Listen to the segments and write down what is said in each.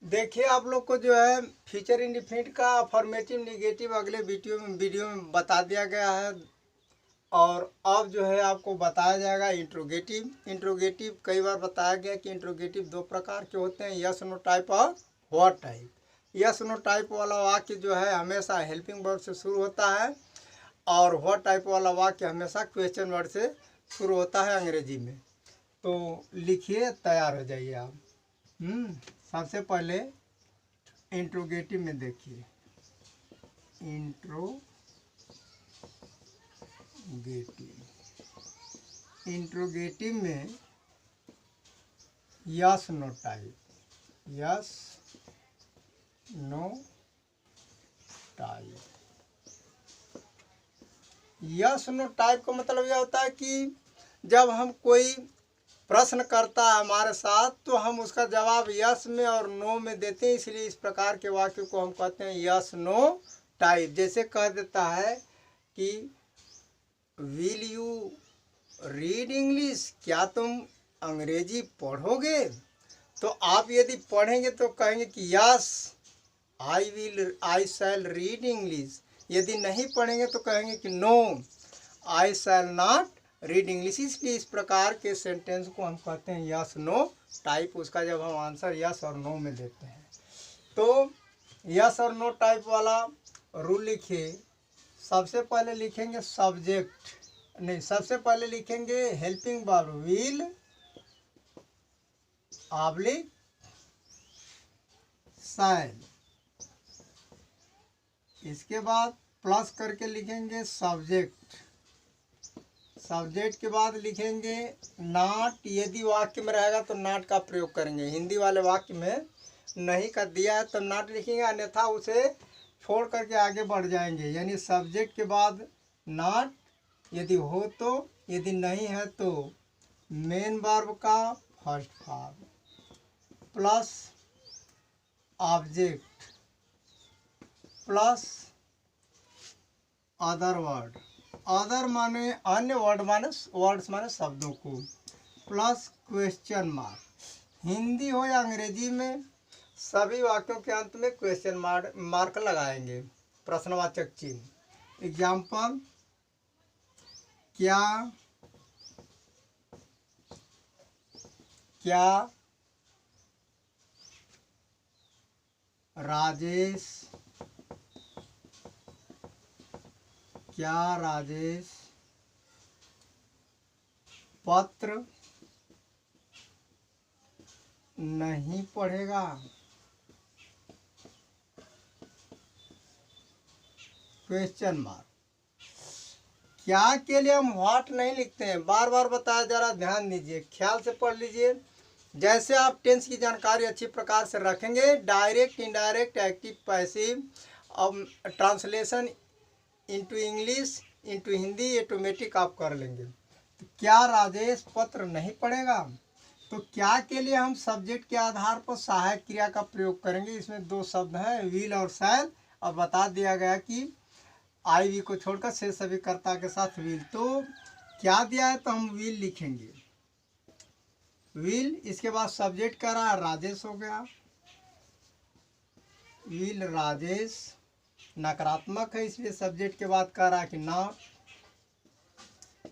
देखिए आप लोग को जो है फ्यूचर इंडिफिनिट का अफर्मेटिव निगेटिव अगले वीडियो में बता दिया गया है। और अब जो है आपको बताया जाएगा इंट्रोगेटिव। इंट्रोगेटिव कई बार बताया गया कि इंट्रोगेटिव दो प्रकार के होते हैं, यस नो टाइप और what type. Yes no type वाला वाक्य जो है हमेशा हेल्पिंग वर्ड से शुरू होता है और व्हाट टाइप वाला वाक्य हमेशा क्वेश्चन वर्ड से शुरू होता है अंग्रेजी में। तो लिखिए, तैयार हो जाइए आप। सबसे पहले इंट्रोगेटिव में देखिए, इंट्रोगेटिव में yes no type, yes no type. Yes no type का मतलब यह होता है कि जब हम कोई प्रश्न करता है हमारे साथ तो हम उसका जवाब यस में और नो में देते हैं, इसलिए इस प्रकार के वाक्य को हम कहते हैं यस नो टाइप। जैसे कह देता है कि विल यू रीड इंग्लिश, क्या तुम अंग्रेजी पढ़ोगे? तो आप यदि पढ़ेंगे तो कहेंगे कि yes I shall read English. यदि नहीं पढ़ेंगे तो कहेंगे कि no I shall not read English. इसलिए इस प्रकार के सेंटेंस को हम कहते हैं यस नो टाइप। उसका जब हम आंसर यस और नो में देते हैं तो यस और नो टाइप वाला रूल लिखिए। सबसे पहले लिखेंगे सब्जेक्ट, नहीं, सबसे पहले लिखेंगे हेल्पिंग वर्ब विल ऑब्लिक शैल। इसके बाद प्लस करके लिखेंगे सब्जेक्ट। सब्जेक्ट के बाद लिखेंगे नॉट। यदि वाक्य में रहेगा तो नॉट का प्रयोग करेंगे, हिंदी वाले वाक्य में नहीं का दिया है तो नॉट लिखेंगे, अन्यथा उसे छोड़ करके आगे बढ़ जाएंगे। यानी सब्जेक्ट के बाद नॉट यदि हो तो, यदि नहीं है तो मेन वर्ब का first form plus object plus other word. Other माने अन्य, वर्ड माने वर्ड्स माने शब्दों को, प्लस क्वेश्चन मार्क। हिंदी हो या अंग्रेजी में सभी वाक्यों के अंत में क्वेश्चन मार्क लगाएंगे, प्रश्नवाचक चिन्ह। एग्जाम्पल, क्या राजेश पत्र नहीं पढ़ेगा? Question mark. क्या के लिए हम व्हाट नहीं लिखते हैं, बार बार बताया जा रहा, ध्यान दीजिए, ख्याल से पढ़ लीजिए। जैसे आप टेंस की जानकारी अच्छी प्रकार से रखेंगे, डायरेक्ट, इनडायरेक्ट, एक्टिव, पैसिव, अब translation into English, into Hindi automatic आप कर लेंगे। तो क्या राजेश पत्र नहीं पढ़ेगा? तो क्या के लिए हम सब्जेक्ट के आधार पर सहायक क्रिया का प्रयोग करेंगे। इसमें दो शब्द हैं, विल और शैल। और बता दिया गया कि आई वी को छोड़कर शेष सभी कर्ता के साथ विल। तो क्या दिया है तो हम विल लिखेंगे, विल। इसके बाद सब्जेक्ट कह रहा है राजेश हो गया, विल राजेश नकारात्मक है इसलिए सब्जेक्ट के बाद कह रहा है कि नॉट।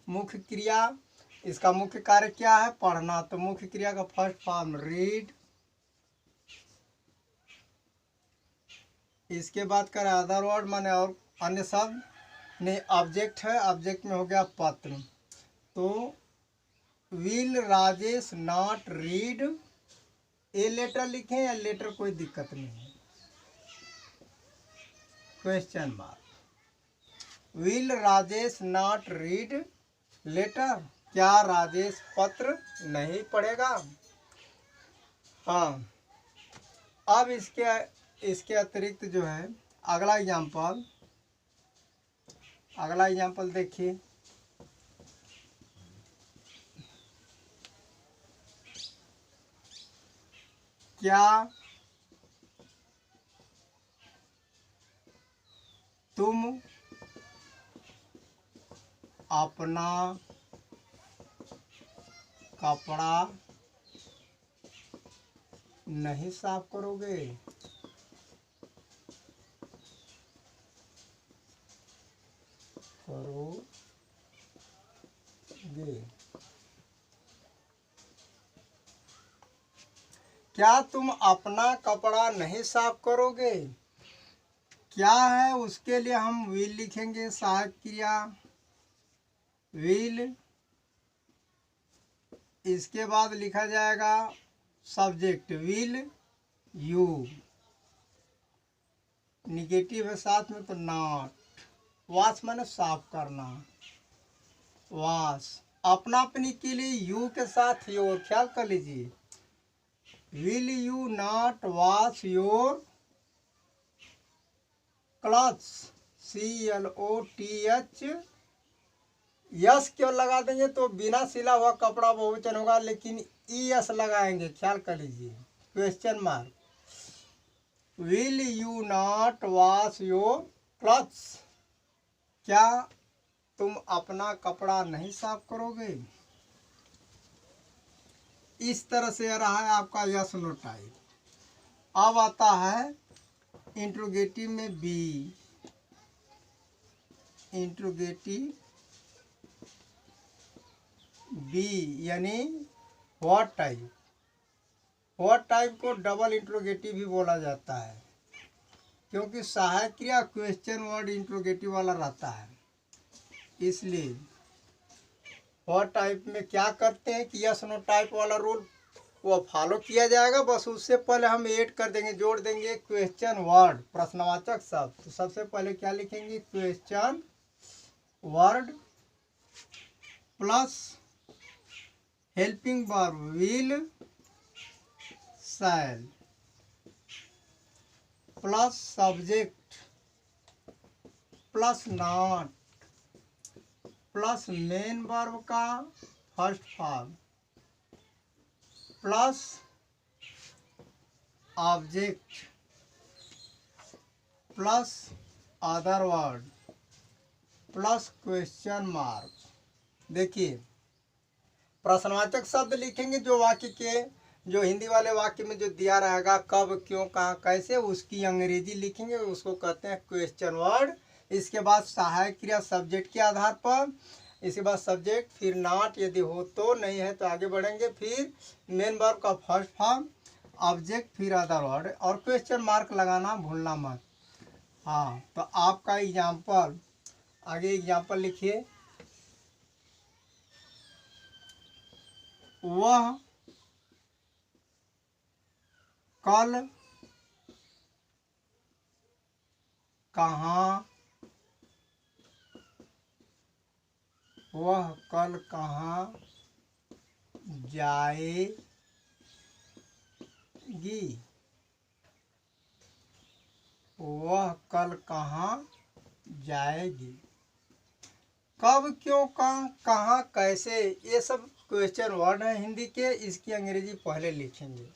मुख्य क्रिया, इसका मुख्य कार्य क्या है? पढ़ना। तो मुख्य क्रिया का फर्स्ट फॉर्म रीड। इसके बाद कह रहा है अदर वर्ड माने और अन्य शब्द, ने ऑब्जेक्ट है, ऑब्जेक्ट में हो गया पत्र। तो will Rajesh not read, a letter लिखें या लेटर कोई दिक्कत नहीं है, question mark. Will Rajesh not read letter, क्या राजेश पत्र नहीं पढ़ेगा? हाँ। अब इसके अतिरिक्त जो है अगला एग्जाम्पल देखिए। क्या तुम अपना कपड़ा नहीं साफ करोगे, क्या तुम अपना कपड़ा नहीं साफ करोगे? क्या है उसके लिए हम विल लिखेंगे, सहायक क्रिया विल। इसके बाद लिखा जाएगा सब्जेक्ट विल यू, निगेटिव है साथ में तो नॉट। वॉश माने साफ करना, वॉश। अपना अपनी के लिए यू के साथ योर, ख्याल कर लीजिए। Will you not wash your clothes, CLOTH। Yes क्यों लगा देंगे तो बिना सिला हुआ कपड़ा बहुवचन होगा, लेकिन ES लगाएंगे, ख्याल कर लीजिए, question mark. Will you not wash your clothes, क्या तुम अपना कपड़ा नहीं साफ करोगे? इस तरह से रहा है आपका यस नो टाइप। अब आता है इंट्रोगेटिव में बी, इंट्रोगेटिव बी यानी व्हाट टाइप। व्हाट टाइप को डबल इंट्रोगेटिव भी बोला जाता है, क्योंकि सहायक क्रिया क्वेश्चन वर्ड इंट्रोगेटिव वाला रहता है। इसलिए व्हाट टाइप में क्या करते हैं कि यस नो टाइप वाला रूल वो फॉलो किया जाएगा, बस उससे पहले हम ऐड कर देंगे, जोड़ देंगे क्वेश्चन वर्ड, प्रश्नवाचक शब्द। तो सबसे पहले क्या लिखेंगे, question word plus helping verb will shall plus subject plus not plus main verb का first form plus object plus other word plus question mark. देखिए प्रश्नवाचक शब्द लिखेंगे जो वाक्य के, जो हिंदी वाले वाक्य में जो दिया रहेगा कब क्यों कहाँ कैसे, उसकी अंग्रेजी लिखेंगे, उसको कहते हैं क्वेश्चन वर्ड। इसके बाद सहायक क्रिया सब्जेक्ट के आधार पर, इसके बाद सब्जेक्ट, फिर नॉट यदि हो तो, नहीं है तो आगे बढ़ेंगे, फिर मेन वर्ब का फर्स्ट फॉर्म, ऑब्जेक्ट, फिर अदर वर्ड, और क्वेश्चन मार्क लगाना भूलना मत। हाँ, तो आपका एग्जाम्पल, आगे एग्जाम्पल लिखिए। वह कल कहाँ, वह कल कहाँ जाएगी, वह कल कहाँ जाएगी। कब क्यों कहाँ कहाँ कैसे, ये सब क्वेश्चन वर्ड है हिंदी के, इसकी अंग्रेजी पहले लिखेंगे,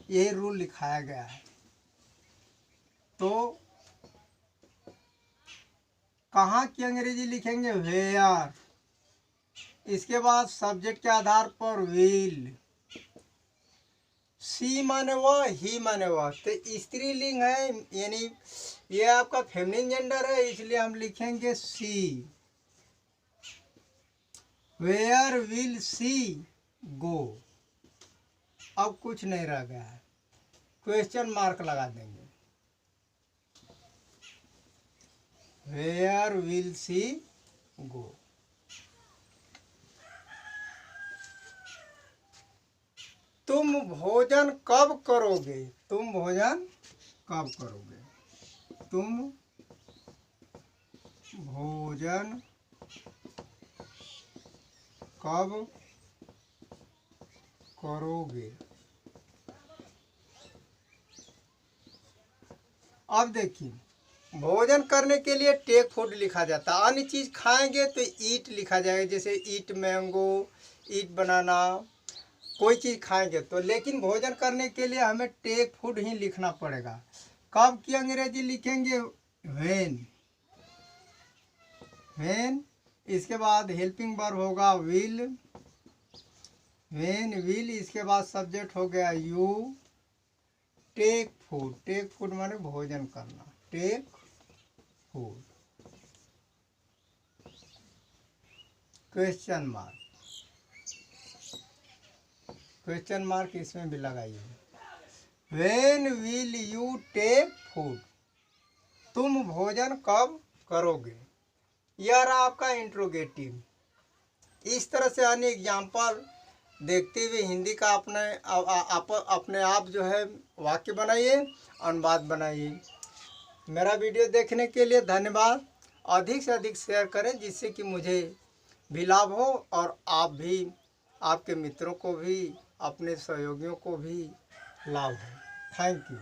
यही रूल लिखाया गया है। तो कहाँ की अंग्रेजी लिखेंगे वेयर, इसके बाद सब्जेक्ट के आधार पर विल, सी माने वह, ही माने वह, तो स्त्रीलिंग है, यानी ये आपका फेमिनिन जेंडर है, इसलिए हम लिखेंगे सी। वेयर विल सी गो, अब कुछ नहीं रह गया है, क्वेश्चन मार्क लगा देंगे, वेयर विल सी गो। तुम भोजन कब करोगे, तुम भोजन कब करोगे, तुम भोजन कब करोगे। अब देखिए भोजन करने के लिए टेक फूड लिखा जाता है, अन्य चीज़ खाएंगे तो ईट लिखा जाएगा, जैसे ईट मैंगो, ईट बनाना, कोई चीज़ खाएंगे तो, लेकिन भोजन करने के लिए हमें टेक फूड ही लिखना पड़ेगा। कब की अंग्रेजी लिखेंगे व्हेन, व्हेन। इसके बाद हेल्पिंग वर्ब होगा विल, व्हेन विल, इसके बाद सब्जेक्ट हो गया you, take food, take food माने भोजन करना, take food. Question mark, question mark इसमें भी लगाइए। When will you take food, तुम भोजन कब करोगे। यह रहा आपका इंट्रोगेटिव। इस तरह से अन्य एग्जाम्पल देखते हुए हिंदी का अपने आप जो है वाक्य बनाइए, अनुवाद बनाइए। मेरा वीडियो देखने के लिए धन्यवाद। अधिक से अधिक शेयर करें जिससे कि मुझे भी लाभ हो और आप भी, आपके मित्रों को भी, अपने सहयोगियों को भी लाभ हो। Thank you.